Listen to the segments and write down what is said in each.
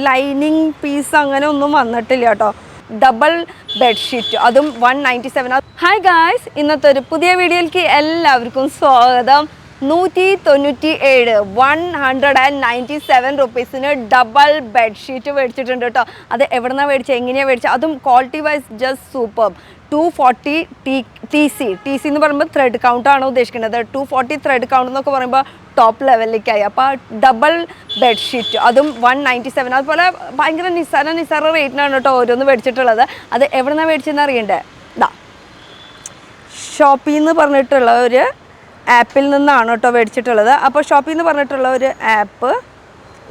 Lining piece അങ്ങനെ ഒന്നും വന്നിട്ടില്ല കേട്ടോ. ഡബിൾ ബെഡ്ഷീറ്റ്, അതും 197. ഹായ് ഗായ്സ്, ഇന്നത്തെ ഒരു പുതിയ വീഡിയോയിലേക്ക് എല്ലാവർക്കും സ്വാഗതം. 197 197 റുപ്പീസിന് ഡബിൾ ബെഡ്ഷീറ്റ് മേടിച്ചിട്ടുണ്ട് കേട്ടോ. അത് എവിടെ നിന്നാണ് മേടിച്ചത്, എങ്ങനെയാണ് മേടിച്ചത്, അതും quality wise just super. 240 TC എന്ന് പറയുമ്പോൾ ത്രെഡ് കൗണ്ടാണ് ഉദ്ദേശിക്കുന്നത്. 240 ത്രെഡ് കൗണ്ട് എന്നൊക്കെ പറയുമ്പോൾ ടോപ്പ് ലെവലിലേക്കായി. അപ്പോൾ ഡബിൾ ബെഡ്ഷീറ്റ്, അതും 197. അതുപോലെ ഭയങ്കര നിസ്സാര റേറ്റിനാണ് കേട്ടോ ഓരോന്ന് മേടിച്ചിട്ടുള്ളത്. അത് എവിടെ നിന്നാണ് മേടിച്ചതെന്ന് അറിയണ്ടേ? ഷോപ്പിൽ നിന്ന് പറഞ്ഞിട്ടുള്ള ഒരു ആപ്പിൽ നിന്നാണ് കേട്ടോ മേടിച്ചിട്ടുള്ളത്. അപ്പോൾ ഷോപ്പിൽ നിന്ന് പറഞ്ഞിട്ടുള്ള ഒരു ആപ്പ്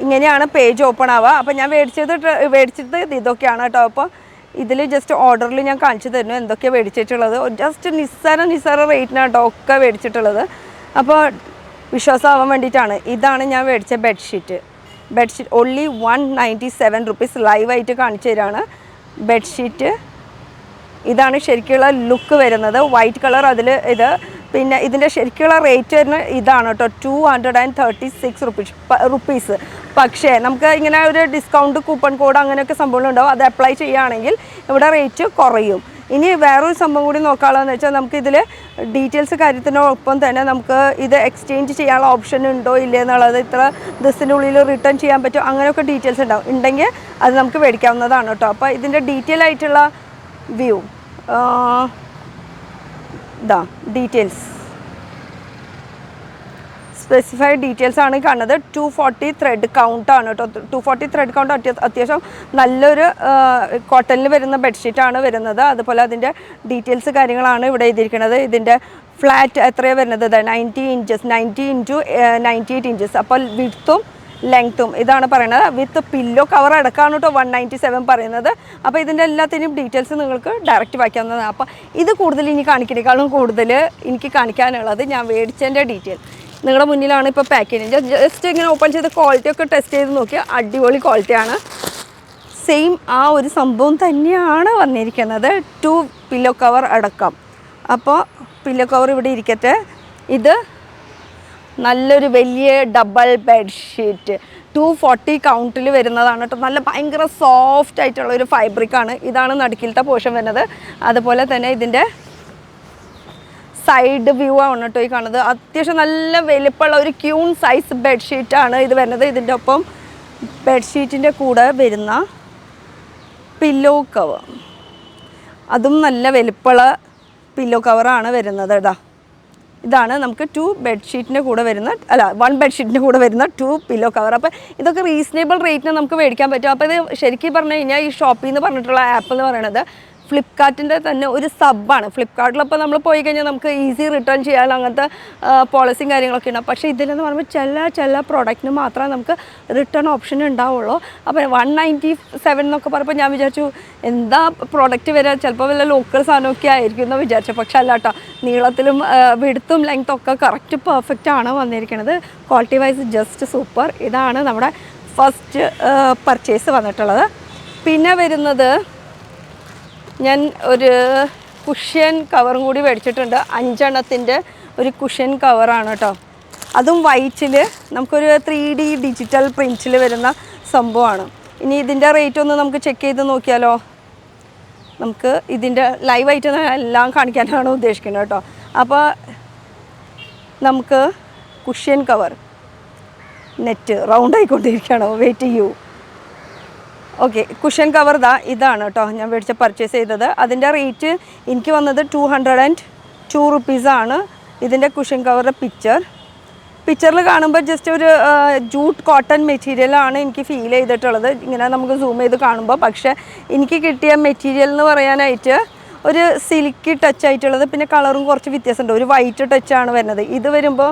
ഇങ്ങനെയാണ് പേജ് ഓപ്പൺ ആവുക. അപ്പോൾ ഞാൻ മേടിച്ചത് ഇതൊക്കെയാണ് കേട്ടോ. അപ്പോൾ ഇതിൽ ജസ്റ്റ് ഓർഡറിൽ ഞാൻ കാണിച്ചു തരുന്നു എന്തൊക്കെയാണ് മേടിച്ചിട്ടുള്ളത്. ജസ്റ്റ് നിസ്സാര റേറ്റിനാണ് കേട്ടോ ഒക്കെ മേടിച്ചിട്ടുള്ളത്. അപ്പോൾ വിശ്വാസമാവാൻ വേണ്ടിയിട്ടാണ്. ഇതാണ് ഞാൻ മേടിച്ച ബെഡ്ഷീറ്റ് ഓൺലി 197 റുപ്പീസ്. ലൈവായിട്ട് കാണിച്ചു തരാണ് ബെഡ്ഷീറ്റ്. ഇതാണ് ശരിക്കുള്ള ലുക്ക് വരുന്നത്, വൈറ്റ് കളർ അതിൽ ഇത്. പിന്നെ ഇതിൻ്റെ ശരിക്കുള്ള റേറ്റ് വരുന്നത് ഇതാണ് കേട്ടോ, 236 റുപ്പീസ്. പക്ഷേ നമുക്ക് ഇങ്ങനെ ഒരു ഡിസ്കൗണ്ട് കൂപ്പൺ കോഡ് അങ്ങനെയൊക്കെ സംഭവങ്ങളുണ്ടാവും. അത് അപ്ലൈ ചെയ്യുകയാണെങ്കിൽ ഇവിടെ റേറ്റ് കുറയും. ഇനി വേറൊരു സംഭവം കൂടി നോക്കാനുള്ളതെന്ന് വെച്ചാൽ നമുക്ക് ഇതിൽ ഡീറ്റെയിൽസ് കാര്യത്തിനൊപ്പം തന്നെ നമുക്ക് ഇത് എക്സ്ചേഞ്ച് ചെയ്യാനുള്ള ഓപ്ഷൻ ഉണ്ടോ ഇല്ലേ എന്നുള്ളത്, ഇത്ര ദിവസത്തിൻ്റെ ഉള്ളിൽ റിട്ടേൺ ചെയ്യാൻ പറ്റുമോ, അങ്ങനെയൊക്കെ ഡീറ്റെയിൽസ് ഉണ്ടാവും. ഉണ്ടെങ്കിൽ അത് നമുക്ക് മേടിക്കാവുന്നതാണ് കേട്ടോ. അപ്പോൾ ഇതിൻ്റെ ഡീറ്റെയിൽ ആയിട്ടുള്ള വ്യൂ ഡീറ്റെയിൽസ് സ്പെസിഫൈഡ് ഡീറ്റെയിൽസ് ആണ് കാണുന്നത്. 240 ത്രെഡ് കൗണ്ടാണ് കേട്ടോ. 240 ത്രെഡ് കൗണ്ട് അത്യാവശ്യം നല്ലൊരു കോട്ടണിൽ വരുന്ന ബെഡ്ഷീറ്റാണ് വരുന്നത്. അതുപോലെ അതിൻ്റെ ഡീറ്റെയിൽസ് കാര്യങ്ങളാണ് ഇവിടെ എഴുതിയിരിക്കുന്നത്. ഇതിൻ്റെ ഫ്ലാറ്റ് എത്രയാണ് വരുന്നത്, 90 ഇഞ്ചസ്, 90 × 98 ഇഞ്ചസ്. അപ്പോൾ വിഡ്ത്തും ലെങ്ത്തും ഇതാണ് പറയുന്നത്. വിത്ത് പില്ലോ കവർ അടക്കമാണ് കേട്ടോ 197 പറയുന്നത്. അപ്പോൾ ഇതിൻ്റെ എല്ലാത്തിനും ഡീറ്റെയിൽസ് നിങ്ങൾക്ക് ഡയറക്റ്റ് വായിക്കാവുന്നതാണ്. അപ്പോൾ ഇത് കൂടുതൽ ഇനി കാണിക്കുന്നതിനേക്കാളും കൂടുതൽ എനിക്ക് കാണിക്കാനുള്ളത് ഞാൻ മേടിച്ചതിൻ്റെ ഡീറ്റെയിൽ നിങ്ങളുടെ മുന്നിലാണ് ഇപ്പോൾ പാക്ക് ചെയ്യുന്നത്. ജസ്റ്റ് ഇങ്ങനെ ഓപ്പൺ ചെയ്ത് ക്വാളിറ്റി ഒക്കെ ടെസ്റ്റ് ചെയ്ത് നോക്കിയാൽ അടിപൊളി ക്വാളിറ്റിയാണ്. സെയിം ആ ഒരു സംഭവം തന്നെയാണ് വന്നിരിക്കുന്നത്, 2 പില്ലോ കവർ അടക്കം. അപ്പോൾ പില്ലോ കവർ ഇവിടെ ഇരിക്കട്ടെ. ഇത് നല്ലൊരു വലിയ ഡബിൾ ബെഡ്ഷീറ്റ് 240 കൗണ്ടിൽ വരുന്നതാണ് കേട്ടോ. നല്ല ഭയങ്കര സോഫ്റ്റ് ആയിട്ടുള്ള ഒരു ഫാബ്രിക്കാണ്. ഇതാണ് നടുക്കിലത്തെ പോർഷൻ വരുന്നത്. അതുപോലെ തന്നെ ഇതിൻ്റെ സൈഡ് വ്യൂ ആണ് കേട്ടോ ഈ കാണുന്നത്. അത്യാവശ്യം നല്ല വലിപ്പമുള്ള ഒരു ക്യൂൺ സൈസ് ബെഡ്ഷീറ്റാണ് ഇത് വരുന്നത്. ഇതിൻ്റെ ഒപ്പം ബെഡ്ഷീറ്റിൻ്റെ കൂടെ വരുന്ന പില്ലോ കവർ, അതും നല്ല വലിപ്പമുള്ള പില്ലോ കവറാണ് വരുന്നത്. ഇതാണ് നമുക്ക് 2 ബെഡ്ഷീറ്റിൻ്റെ കൂടെ വരുന്ന 1 ബെഡ്ഷീറ്റിൻ്റെ കൂടെ വരുന്ന 2 പില്ലോ കവർ. അപ്പോൾ ഇതൊക്കെ റീസണബിൾ റേറ്റിന് നമുക്ക് മേടിക്കാൻ പറ്റും. അപ്പോൾ ഇത് ശരിക്കും പറഞ്ഞു കഴിഞ്ഞാൽ ഈ ഷോപ്പിൽ നിന്ന് പറഞ്ഞിട്ടുള്ള ആപ്പ് എന്ന് പറയുന്നത് ഫ്ലിപ്കാർട്ടിൻ്റെ തന്നെ ഒരു സബ്ബാണ്. ഫ്ലിപ്കാർട്ടിലപ്പോൾ നമ്മൾ പോയി കഴിഞ്ഞാൽ നമുക്ക് ഈസി റിട്ടേൺ ചെയ്യാനുള്ള അങ്ങനത്തെ പോളിസിയും കാര്യങ്ങളൊക്കെ ഉണ്ടാവും. പക്ഷേ ഇതിലെന്ന് പറയുമ്പോൾ ചില പ്രോഡക്റ്റിന് മാത്രമേ നമുക്ക് റിട്ടേൺ ഓപ്ഷൻ ഉണ്ടാവുള്ളൂ. അപ്പോൾ 197 എന്നൊക്കെ പറയുമ്പോൾ ഞാൻ വിചാരിച്ചു എന്താ പ്രോഡക്റ്റ് വരിക, ചിലപ്പോൾ വല്ല ലോക്കൽ സാധനമൊക്കെ ആയിരിക്കും എന്ന് വിചാരിച്ചു. പക്ഷേ അല്ല കേട്ടോ, നീളത്തിലും വിഡ്ത്തും ലെങ്ത്തും ഒക്കെ കറക്റ്റ് പെർഫെക്റ്റ് ആണ് വന്നിരിക്കുന്നത്. Quality wise just super. ഇതാണ് നമ്മുടെ ഫസ്റ്റ് പർച്ചേസ് വന്നിട്ടുള്ളത്. പിന്നെ വരുന്നത് ഞാൻ ഒരു കുഷ്യൻ കവറും കൂടി മേടിച്ചിട്ടുണ്ട്. 5 എണ്ണത്തിൻ്റെ ഒരു കുഷ്യൻ കവറാണ് കേട്ടോ. അതും വൈറ്റിൽ നമുക്കൊരു 3D ഡിജിറ്റൽ പ്രിൻറ്റിൽ വരുന്ന സംഭവമാണ്. ഇനി ഇതിൻ്റെ റേറ്റ് ഒന്ന് നമുക്ക് ചെക്ക് ചെയ്ത് നോക്കിയാലോ. നമുക്ക് ഇതിൻ്റെ ലൈവായിട്ട് എല്ലാം കാണിക്കാനാണ് ഉദ്ദേശിക്കുന്നത് കേട്ടോ. അപ്പോൾ നമുക്ക് കുഷ്യൻ കവർ നെറ്റ് റൗണ്ട് ആയിക്കൊണ്ടിരിക്കുകയാണോ, വെയിറ്റ് ചെയ്യൂ. ഓക്കെ, കുഷ്യൻ കവർ ഇതാണ് കേട്ടോ ഞാൻ മേടിച്ച പർച്ചേസ് ചെയ്തത്. അതിൻ്റെ റേറ്റ് എനിക്ക് വന്നത് 202 റുപ്പീസാണ്. ഇതിൻ്റെ കുഷ്യൻ കവറിൻ്റെ പിക്ചറിൽ കാണുമ്പോൾ ജസ്റ്റ് ഒരു ജൂട്ട് കോട്ടൺ മെറ്റീരിയലാണ് എനിക്ക് ഫീൽ ചെയ്തിട്ടുള്ളത് ഇങ്ങനെ നമുക്ക് സൂം ചെയ്ത് കാണുമ്പോൾ. പക്ഷേ എനിക്ക് കിട്ടിയ മെറ്റീരിയൽ എന്ന് പറയാനായിട്ട് ഒരു സിൽക്കി ടച്ച് ആയിട്ടുള്ളത്, പിന്നെ കളറും കുറച്ച് വ്യത്യാസമുണ്ട്. ഒരു വൈറ്റ് ടച്ചാണ് വരുന്നത്. ഇത് വരുമ്പോൾ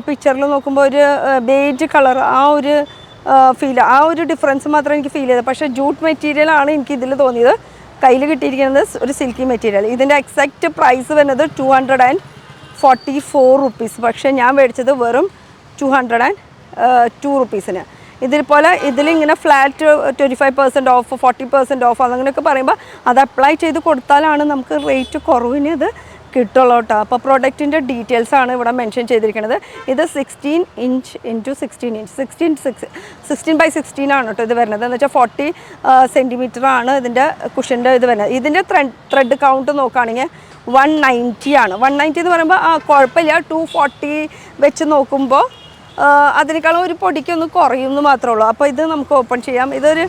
പിക്ചറിൽ നോക്കുമ്പോൾ ഒരു ബേജ് കളർ, ആ ഒരു ഡിഫറൻസ് മാത്രമേ എനിക്ക് ഫീൽ ചെയ്തത്. പക്ഷേ ജൂട്ട് മെറ്റീരിയലാണ് എനിക്ക് ഇതിൽ തോന്നിയത്. കയ്യിൽ കിട്ടിയിരിക്കുന്നത് ഒരു സിൽക്കി മെറ്റീരിയൽ. ഇതിൻ്റെ എക്സാക്റ്റ് പ്രൈസ് വരുന്നത് 244 റുപ്പീസ്. പക്ഷേ ഞാൻ മേടിച്ചത് വെറും 202 റുപ്പീസിന്. ഇതിലിങ്ങനെ ഫ്ലാറ്റ് 25% ഓഫ്, 40% ഓഫ് അങ്ങനെയൊക്കെ പറയുമ്പോൾ അത് അപ്ലൈ ചെയ്ത് കൊടുത്താലാണ് നമുക്ക് റേറ്റ് കുറവിന് ഇത് കിട്ടുള്ളൂ കേട്ടോ. അപ്പോൾ പ്രൊഡക്റ്റിൻ്റെ ഡീറ്റെയിൽസാണ് ഇവിടെ മെൻഷൻ ചെയ്തിരിക്കുന്നത്. ഇത് 16 ഇഞ്ച് ഇൻറ്റു 16 ഇഞ്ച് 16x16 ആണ് കേട്ടോ ഇത് വരുന്നത്. എന്ന് വെച്ചാൽ 40 സെൻറ്റിമീറ്റർ ആണ് ഇതിൻ്റെ കുഷൻ്റെ ഇത് വരുന്നത്. ഇതിൻ്റെ ത്രെഡ് കൗണ്ട് നോക്കുകയാണെങ്കിൽ 190 ആണ്. 190 എന്ന് പറയുമ്പോൾ കുഴപ്പമില്ല. 240 വെച്ച് നോക്കുമ്പോൾ അതിനേക്കാളും ഒരു പൊടിക്കൊന്ന് കുറയുമെന്ന് മാത്രമേ ഉള്ളൂ. അപ്പോൾ ഇത് നമുക്ക് ഓപ്പൺ ചെയ്യാം. ഇതൊരു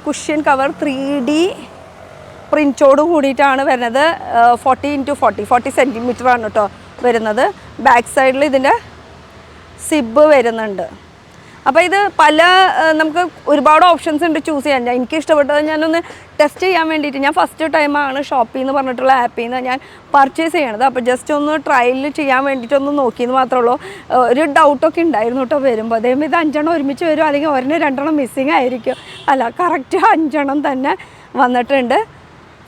കുഷ്യൻ കവർ 3D പ്രിൻറ്റോട് കൂടിയിട്ടാണ് വരുന്നത്. 40x40 സെൻറ്റിമീറ്റർ ആണ് കേട്ടോ വരുന്നത്. ബാക്ക് സൈഡിൽ ഇതിൻ്റെ സിബ് വരുന്നുണ്ട്. അപ്പോൾ ഇത് നമുക്ക് ഒരുപാട് ഓപ്ഷൻസ് ഉണ്ട് ചൂസ് ചെയ്യാൻ. എനിക്ക് ഇഷ്ടപ്പെട്ടത് ഞാനൊന്ന് ടെസ്റ്റ് ചെയ്യാൻ വേണ്ടിയിട്ട്, ഞാൻ ഫസ്റ്റ് ടൈമാണ് ഷോപ്പിൽ നിന്ന് പറഞ്ഞിട്ടുള്ള ആപ്പിൽ നിന്ന് ഞാൻ പർച്ചേസ് ചെയ്യണത്. അപ്പോൾ ജസ്റ്റ് ഒന്ന് ട്രയൽ ചെയ്യാൻ വേണ്ടിയിട്ടൊന്ന് നോക്കിയെന്ന് മാത്രമേ ഉള്ളൂ. ഒരു ഡൗട്ടൊക്കെ ഉണ്ടായിരുന്നു കേട്ടോ വരുമ്പോൾ. അതേപോലെ ഇത് 5 ഒരുമിച്ച് വരും, അല്ലെങ്കിൽ 1-2 മിസ്സിങ് ആയിരിക്കും. അല്ല, കറക്റ്റ് 5 തന്നെ വന്നിട്ടുണ്ട്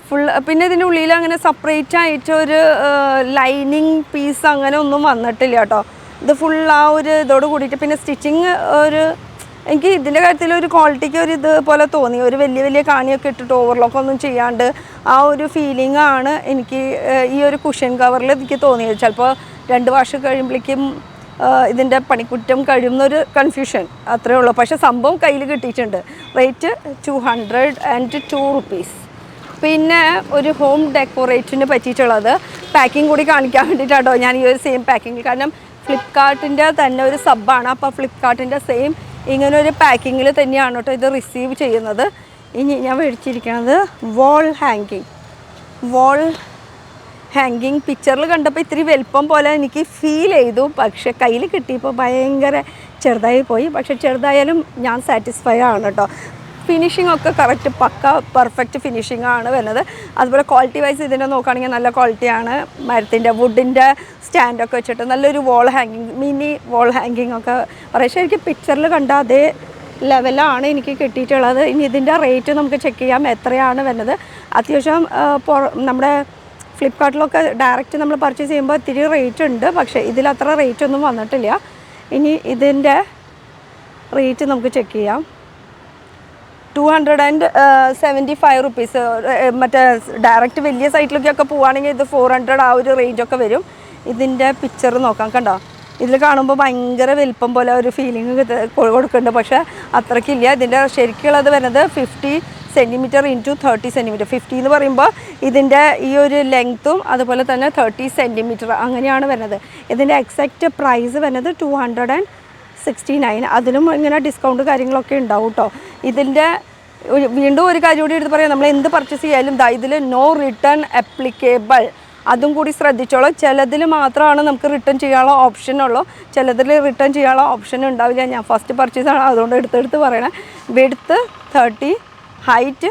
ഫുൾ. പിന്നെ ഇതിൻ്റെ ഉള്ളിൽ അങ്ങനെ സെപ്പറേറ്റ് ആയിട്ട് ഒരു ലൈനിങ് പീസ് അങ്ങനെ ഒന്നും വന്നിട്ടില്ല കേട്ടോ. ഇത് ഫുൾ ആ ഒരു ഇതോട് കൂടിയിട്ട്. പിന്നെ സ്റ്റിച്ചിങ് എനിക്ക് ഇതിൻ്റെ കാര്യത്തിൽ ഒരു ക്വാളിറ്റിക്ക് ഒരു ഇതുപോലെ തോന്നി. ഒരു വലിയ കാണിയൊക്കെ ഇട്ടിട്ട് ഓവർലോക്കൊന്നും ചെയ്യാണ്ട് ആ ഒരു ഫീലിംഗ് ആണ് എനിക്ക് ഈ ഒരു കുഷൻ കവറിൽ എനിക്ക് തോന്നിയത്. ചിലപ്പോൾ 2 വർഷം കഴിയുമ്പോഴേക്കും ഇതിൻ്റെ പണിക്കുറ്റം കഴിയുന്നൊരു കൺഫ്യൂഷൻ അത്രേ ഉള്ളൂ. പക്ഷേ സംഭവം കയ്യിൽ കിട്ടിയിട്ടുണ്ട്. Rate 202 rupees. പിന്നെ ഒരു ഹോം ഡെക്കറേറ്റിന് പറ്റിയിട്ടുള്ളത് പാക്കിംഗ് കൂടി കാണിക്കാൻ വേണ്ടിയിട്ടാട്ടോ ഞാൻ ഈ ഒരു സെയിം പാക്കിംഗ്. കാരണം ഫ്ലിപ്കാർട്ടിൻ്റെ തന്നെ ഒരു സബ്ബാണ്. അപ്പോൾ ഫ്ലിപ്കാർട്ടിൻ്റെ സെയിം ഇങ്ങനൊരു പാക്കിങ്ങിൽ തന്നെയാണ് കേട്ടോ ഇത് റിസീവ് ചെയ്യുന്നത്. ഇനി ഞാൻ മേടിച്ചിരിക്കുന്നത് വാൾ ഹാങ്കിങ് പിക്ചറിൽ കണ്ടപ്പോൾ ഇത്തിരി വലുപ്പം പോലെ എനിക്ക് ഫീൽ ചെയ്തു. പക്ഷേ കയ്യിൽ കിട്ടിയപ്പോൾ ഭയങ്കര ചെറുതായി പോയി. പക്ഷേ ചെറുതായാലും ഞാൻ സാറ്റിസ്ഫൈ ആണ് കേട്ടോ. ഫിനിഷിംഗ് ഒക്കെ കറക്റ്റ് പക്ക പെർഫെക്റ്റ് ഫിനിഷിംഗ് ആണ് വരുന്നത്. അതുപോലെ ക്വാളിറ്റി വൈസ് ഇതിനെ നോക്കുകയാണെങ്കിൽ നല്ല ക്വാളിറ്റിയാണ്. മരത്തിൻ്റെ വുഡിൻ്റെ സ്റ്റാൻഡൊക്കെ വെച്ചിട്ട് നല്ലൊരു മിനി വാൾ ഹാങ്കിങ് ഒക്കെ പറയാം. ശരിക്കും പിക്ചറിൽ കണ്ട അതേ ലെവലാണ് എനിക്ക് കിട്ടിയിട്ടുള്ളത്. ഇനി ഇതിൻ്റെ റേറ്റ് നമുക്ക് ചെക്ക് ചെയ്യാം എത്രയാണ് വരുന്നത്. അത്യാവശ്യം നമ്മുടെ ഫ്ലിപ്കാർട്ടിലൊക്കെ ഡയറക്റ്റ് നമ്മൾ പർച്ചേസ് ചെയ്യുമ്പോൾ ഇത്തിരി റേറ്റ് ഉണ്ട്. പക്ഷേ ഇതിലത്ര റേറ്റ് ഒന്നും വന്നിട്ടില്ല. ഇനി ഇതിൻ്റെ റേറ്റ് നമുക്ക് ചെക്ക് ചെയ്യാം. 275 rupees. മറ്റേ ഡയറക്റ്റ് വലിയ സൈറ്റിലേക്കൊക്കെ പോവുകയാണെങ്കിൽ ഇത് 400 ആ ഒരു റേഞ്ചൊക്കെ വരും. ഇതിൻ്റെ പിക്ചർ നോക്കാം, കണ്ടോ? ഇതിൽ കാണുമ്പോൾ ഭയങ്കര വലിപ്പം പോലെ ഒരു ഫീലിംഗ് കൊടുക്കുന്നുണ്ട്. പക്ഷേ അത്രയ്ക്കില്ല. ഇതിൻ്റെ ശരിക്കുള്ളത് വരുന്നത് 50 സെൻറ്റിമീറ്റർ ഇൻറ്റു 30 സെൻറ്റിമീറ്റർ. 50 എന്ന് പറയുമ്പോൾ ഇതിൻ്റെ ഈ ഒരു ലെങ്ത്തും അതുപോലെ തന്നെ 30 സെൻറ്റിമീറ്റർ അങ്ങനെയാണ് വരുന്നത്. ഇതിൻ്റെ എക്സാക്റ്റ് പ്രൈസ് വരുന്നത് 269. അതിലും ഇങ്ങനെ ഡിസ്കൗണ്ട് കാര്യങ്ങളൊക്കെ ഉണ്ടാവും കേട്ടോ. ഇതിൻ്റെ വീണ്ടും ഒരു കാര്യം കൂടി എടുത്ത് പറയാം. നമ്മൾ എന്ത് പർച്ചേസ് ചെയ്യാലും ഇതിൽ നോ റിട്ടേൺ അപ്ലിക്കേബിൾ, അതും കൂടി ശ്രദ്ധിച്ചോളൂ. ചിലതിൽ മാത്രമാണ് നമുക്ക് റിട്ടേൺ ചെയ്യാനുള്ള ഓപ്ഷൻ ഉള്ളൂ, ചിലതിൽ റിട്ടേൺ ചെയ്യാനുള്ള ഓപ്ഷൻ ഉണ്ടാവില്ല. ഞാൻ ഫസ്റ്റ് പർച്ചേസാണ്, അതുകൊണ്ട് എടുത്ത് പറയണേ. വിഡ്ത്ത് 30, ഹൈറ്റ്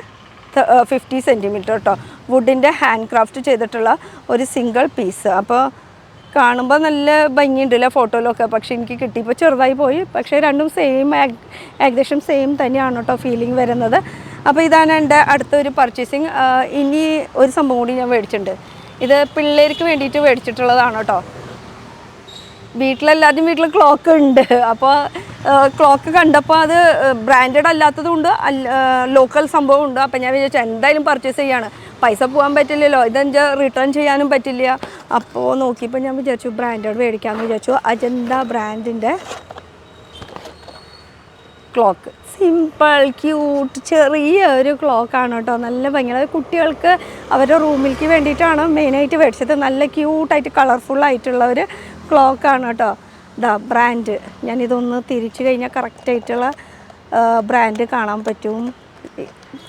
50 സെൻറ്റിമീറ്റർ കേട്ടോ. വുഡിൻ്റെ ഹാൻഡ് ക്രാഫ്റ്റ് ചെയ്തിട്ടുള്ള ഒരു സിംഗിൾ പീസ്. അപ്പോൾ കാണുമ്പോൾ നല്ല ഭംഗിയുണ്ടല്ലോ ഫോട്ടോയിലൊക്കെ. പക്ഷേ എനിക്ക് കിട്ടിയപ്പോൾ ചെറുതായി പോയി. പക്ഷേ രണ്ടും ഏകദേശം സെയിം തന്നെയാണ് കേട്ടോ ഫീലിംഗ് വരുന്നത്. അപ്പോൾ ഇതാണ് എൻ്റെ അടുത്തൊരു പർച്ചേസിങ്. ഇനി ഒരു സംഭവം കൂടി ഞാൻ മേടിച്ചിട്ടുണ്ട്. ഇത് പിള്ളേർക്ക് വേണ്ടിയിട്ട് മേടിച്ചിട്ടുള്ളതാണ് കേട്ടോ. വീട്ടിൽ ക്ലോക്ക് ഉണ്ട്. അപ്പോൾ ക്ലോക്ക് കണ്ടപ്പോൾ അത് ബ്രാൻഡഡ് അല്ലാത്തതുകൊണ്ട് ലോക്കൽ സംഭവം ഉണ്ട്. അപ്പോൾ ഞാൻ വിചാരിച്ചു എന്തായാലും പർച്ചേസ് ചെയ്യാണ്. പൈസ പോകാൻ പറ്റില്ലല്ലോ, ഇതെന്താ റിട്ടേൺ ചെയ്യാനും പറ്റില്ല. അപ്പോൾ നോക്കിയപ്പോൾ ഞാൻ വിചാരിച്ചു ബ്രാൻഡഡ് മേടിക്കാമെന്ന് വിചാരിച്ചു. അജന്ത ബ്രാൻഡിൻ്റെ ക്ലോക്ക്, സിമ്പിൾ ക്യൂട്ട് ചെറിയ ഒരു ക്ലോക്കാണ് കേട്ടോ. നല്ല ഭംഗിയുള്ള കുട്ടികൾക്ക് അവരുടെ റൂമിലേക്ക് വേണ്ടിയിട്ടാണ് മെയിനായിട്ട് മേടിച്ചത്. നല്ല ക്യൂട്ടായിട്ട് കളർഫുള്ളായിട്ടുള്ള ഒരു ക്ലോക്കാണ് കേട്ടോ. ബ്രാൻഡ് ഞാനിതൊന്ന് തിരിച്ചു കഴിഞ്ഞാൽ കറക്റ്റായിട്ടുള്ള ബ്രാൻഡ് കാണാൻ പറ്റും.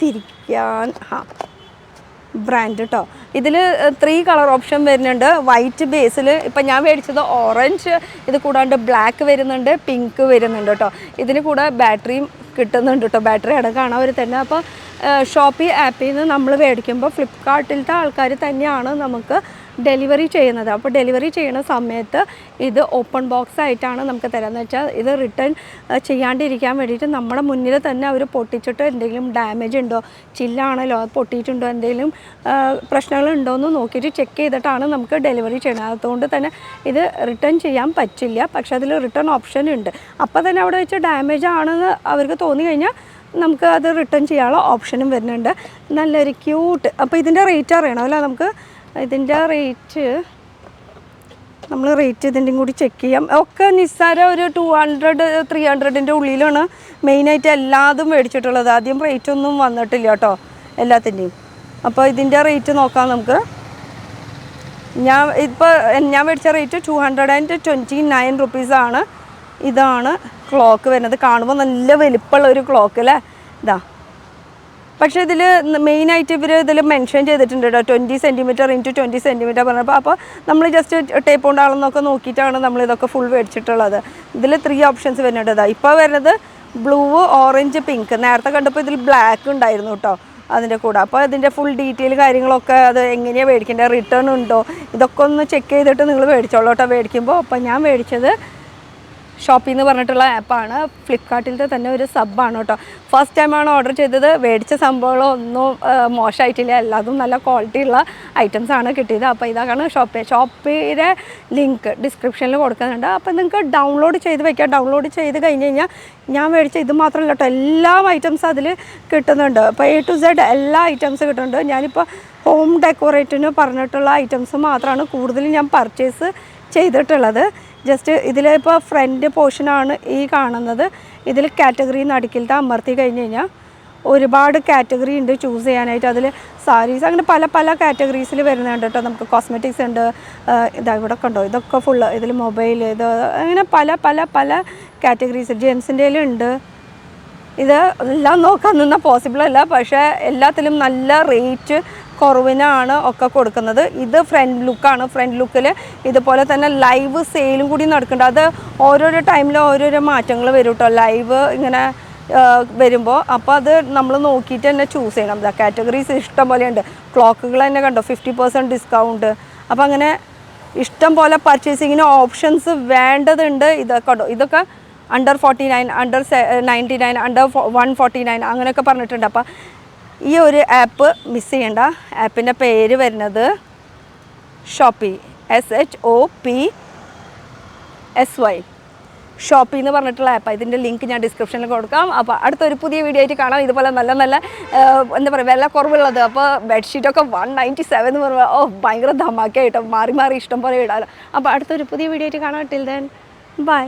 തിരിക്കാൻ ബ്രാൻഡ് കേട്ടോ. ഇതിൽ 3 കളർ ഓപ്ഷൻ വരുന്നുണ്ട്. വൈറ്റ് ബേസിൽ ഇപ്പം ഞാൻ മേടിച്ചത് ഓറഞ്ച്, ഇത് കൂടാണ്ട് ബ്ലാക്ക് വരുന്നുണ്ട്, പിങ്ക് വരുന്നുണ്ട് കേട്ടോ. ഇതിന് കൂടെ ബാറ്ററിയും കിട്ടുന്നുണ്ട് കേട്ടോ. ബാറ്ററി അടക്കമാണ് അവർ തന്നെ. അപ്പോൾ ഷോപ്പി ആപ്പിൽ നിന്ന് നമ്മൾ മേടിക്കുമ്പോൾ ഫ്ലിപ്കാർട്ടിലത്തെ ആൾക്കാർ തന്നെയാണ് നമുക്ക് ഡെലിവറി ചെയ്യുന്നത്. അപ്പോൾ ഡെലിവറി ചെയ്യുന്ന സമയത്ത് ഇത് ഓപ്പൺ ബോക്സ് ആയിട്ടാണ് നമുക്ക് തരാമെന്ന് വെച്ചാൽ ഇത് റിട്ടേൺ ചെയ്യാണ്ടിരിക്കാൻ വേണ്ടിയിട്ട് നമ്മുടെ മുന്നിൽ തന്നെ അവർ പൊട്ടിച്ചിട്ട് എന്തെങ്കിലും ഡാമേജ് ഉണ്ടോ, ചില്ലാണല്ലോ പൊട്ടിയിട്ടുണ്ടോ, എന്തെങ്കിലും പ്രശ്നങ്ങളുണ്ടോ എന്ന് നോക്കിയിട്ട് ചെക്ക് ചെയ്തിട്ടാണ് നമുക്ക് ഡെലിവറി ചെയ്യുന്നത്. അതുകൊണ്ട് തന്നെ ഇത് റിട്ടേൺ ചെയ്യാൻ പറ്റില്ല. പക്ഷേ അതിൽ റിട്ടേൺ ഓപ്ഷൻ ഉണ്ട്. അപ്പോൾ തന്നെ അവിടെ വെച്ച് ഡാമേജ് ആണെന്ന് അവർക്ക് തോന്നി കഴിഞ്ഞാൽ നമുക്ക് അത് റിട്ടേൺ ചെയ്യാനുള്ള ഓപ്ഷനും വരുന്നുണ്ട്. നല്ലൊരു ക്യൂട്ട്. അപ്പോൾ ഇതിൻ്റെ റേറ്റ് അറിയണമല്ലോ നമുക്ക്. ഇതിൻ്റെ റേറ്റ് നമ്മൾ റേറ്റ് ഇതിൻ്റെയും കൂടി ചെക്ക് ചെയ്യാം. ഒക്കെ നിസ്സാര ഒരു 200-300ൻ്റെ ഉള്ളിലാണ് മെയിനായിട്ട് എല്ലാതും മേടിച്ചിട്ടുള്ളത്. ആദ്യം റേറ്റ് ഒന്നും വന്നിട്ടില്ല കേട്ടോ എല്ലാത്തിൻ്റെയും. അപ്പോൾ ഇതിൻ്റെ റേറ്റ് നോക്കാം നമുക്ക്. ഞാൻ മേടിച്ച റേറ്റ് 229 റുപ്പീസാണ്. ഇതാണ് ക്ലോക്ക് വരുന്നത്. കാണുമ്പോൾ നല്ല വലിപ്പമുള്ള ഒരു ക്ലോക്ക് അല്ലേ ഇതാ. പക്ഷേ ഇതിൽ മെയിനായിട്ട് ഇവർ ഇതിൽ മെൻഷൻ ചെയ്തിട്ടുണ്ട് കേട്ടോ 20 സെൻറ്റിമീറ്റർ ഇൻറ്റു 20 സെൻറ്റിമീറ്റർ പറഞ്ഞപ്പോൾ. അപ്പോൾ നമ്മൾ ജസ്റ്റ് ടേപ്പ് കൊണ്ട് ആളെന്നൊക്കെ നോക്കിയിട്ടാണ് നമ്മളിതൊക്കെ ഫുൾ മേടിച്ചിട്ടുള്ളത്. ഇതിൽ 3 ഓപ്ഷൻസ് വരുന്നുണ്ട്. ഇതാ ഇപ്പോൾ വരുന്നത് ബ്ലൂ, ഓറഞ്ച്, പിങ്ക്. നേരത്തെ കണ്ടപ്പോൾ ഇതിൽ ബ്ലാക്ക് ഉണ്ടായിരുന്നു കേട്ടോ അതിൻ്റെ കൂടെ. അപ്പോൾ ഇതിൻ്റെ ഫുൾ ഡീറ്റെയിൽ കാര്യങ്ങളൊക്കെ അത് എങ്ങനെയാണ് മേടിക്കേണ്ടത്, റിട്ടേൺ ഉണ്ടോ, ഇതൊക്കെ ഒന്ന് ചെക്ക് ചെയ്തിട്ട് നിങ്ങൾ മേടിച്ചോളൂ കേട്ടോ മേടിക്കുമ്പോൾ. അപ്പോൾ ഞാൻ മേടിച്ചത് ഷോപ്പി എന്ന് പറഞ്ഞിട്ടുള്ള ആപ്പാണ്. ഫ്ലിപ്കാർട്ടിലത്തെ തന്നെ ഒരു സബ്ബാണ് കേട്ടോ. ഫസ്റ്റ് ടൈമാണ് ഓർഡർ ചെയ്തത്. മേടിച്ച സംഭവങ്ങളൊന്നും മോശമായിട്ടില്ല, എല്ലാതും നല്ല ക്വാളിറ്റി ഉള്ള ഐറ്റംസാണ് കിട്ടിയത്. അപ്പോൾ ഇതാണ് ഷോപ്പിയുടെ ലിങ്ക് ഡിസ്ക്രിപ്ഷനിൽ കൊടുക്കുന്നുണ്ട്. അപ്പോൾ നിങ്ങൾക്ക് ഡൗൺലോഡ് ചെയ്ത് വയ്ക്കാം. ഡൗൺലോഡ് ചെയ്ത് കഴിഞ്ഞ് കഴിഞ്ഞാൽ ഞാൻ മേടിച്ച ഇത് മാത്രമല്ല കേട്ടോ, എല്ലാ ഐറ്റംസും അതിൽ കിട്ടുന്നുണ്ട്. അപ്പോൾ A to Z എല്ലാ ഐറ്റംസ് കിട്ടുന്നുണ്ട്. ഞാനിപ്പോൾ ഹോം ഡെക്കോറേറ്റിന് പറഞ്ഞിട്ടുള്ള ഐറ്റംസ് മാത്രമാണ് കൂടുതലും ഞാൻ പർച്ചേസ് ചെയ്തിട്ടുള്ളത്. ജസ്റ്റ് ഇതിലിപ്പോൾ ഫ്രണ്ട് പോർഷനാണ് ഈ കാണുന്നത്. ഇതിൽ കാറ്റഗറി നടുക്കിലത്തെ അമർത്തി കഴിഞ്ഞ് കഴിഞ്ഞാൽ ഒരുപാട് കാറ്റഗറി ഉണ്ട് ചൂസ് ചെയ്യാനായിട്ട്. അതിൽ സാരീസ് അങ്ങനെ പല പല കാറ്റഗറീസിൽ വരുന്നുണ്ട് കേട്ടോ. നമുക്ക് കോസ്മെറ്റിക്സ് ഉണ്ട്, ഇതാ ഇവിടെ കണ്ടോ, ഇതൊക്കെ ഫുള്ള്. ഇതിൽ മൊബൈൽ, ഇത് അങ്ങനെ പല പല പല കാറ്റഗറീസ് ജെൻസിൻ്റെ ഉണ്ട്. ഇത് എല്ലാം നോക്കാൻ നിന്നാൽ പോസിബിൾ അല്ല, പക്ഷേ എല്ലാത്തിലും നല്ല റേറ്റ് കുറവിനാണ് ഒക്കെ കൊടുക്കുന്നത്. ഇത് ഫ്രണ്ട് ലുക്കാണ്. ഫ്രണ്ട് ലുക്കിൽ ഇതുപോലെ തന്നെ ലൈവ് സെയിലും കൂടി നടക്കുന്നുണ്ട്. അത് ഓരോരോ ടൈമിൽ ഓരോരോ മാറ്റങ്ങൾ വരും കേട്ടോ ലൈവ് ഇങ്ങനെ വരുമ്പോൾ. അപ്പോൾ അത് നമ്മൾ നോക്കിയിട്ട് തന്നെ ചൂസ് ചെയ്യണം. കാറ്റഗറീസ് ഇഷ്ടം പോലെയുണ്ട്. ക്ലോക്കുകൾ തന്നെ കണ്ടോ 50% ഡിസ്കൗണ്ട്. അപ്പോൾ അങ്ങനെ ഇഷ്ടം പോലെ പർച്ചേസിങ്ങിന് ഓപ്ഷൻസ് വേണ്ടതുണ്ട്. ഇതൊക്കെ കണ്ടോ, ഇതൊക്കെ under 49, under 99, under 149 അങ്ങനെയൊക്കെ പറഞ്ഞിട്ടുണ്ട്. അപ്പോൾ ഈ ഒരു ആപ്പ് മിസ് ചെയ്യേണ്ട. ആപ്പിൻ്റെ പേര് വരുന്നത് ഷോപ്പി, SHOPSY, ഷോപ്പി എന്ന് പറഞ്ഞിട്ടുള്ള ആപ്പ്. ഇതിൻ്റെ ലിങ്ക് ഞാൻ ഡിസ്ക്രിപ്ഷനിൽ കൊടുക്കാം. അപ്പോൾ അടുത്തൊരു പുതിയ വീഡിയോ ആയിട്ട് കാണാം. ഇതുപോലെ നല്ല നല്ല എന്താ പറയുക വില കുറവുള്ളത്. അപ്പോൾ ബെഡ്ഷീറ്റൊക്കെ 197 എന്ന് പറയുമ്പോൾ ഭയങ്കര ധമാക്കായിട്ടോ, മാറി മാറി ഇഷ്ടം പോലെ ഇടാമല്ലോ. അപ്പോൾ അടുത്തൊരു പുതിയ വീഡിയോ ആയിട്ട് കാണാം. Till then bye.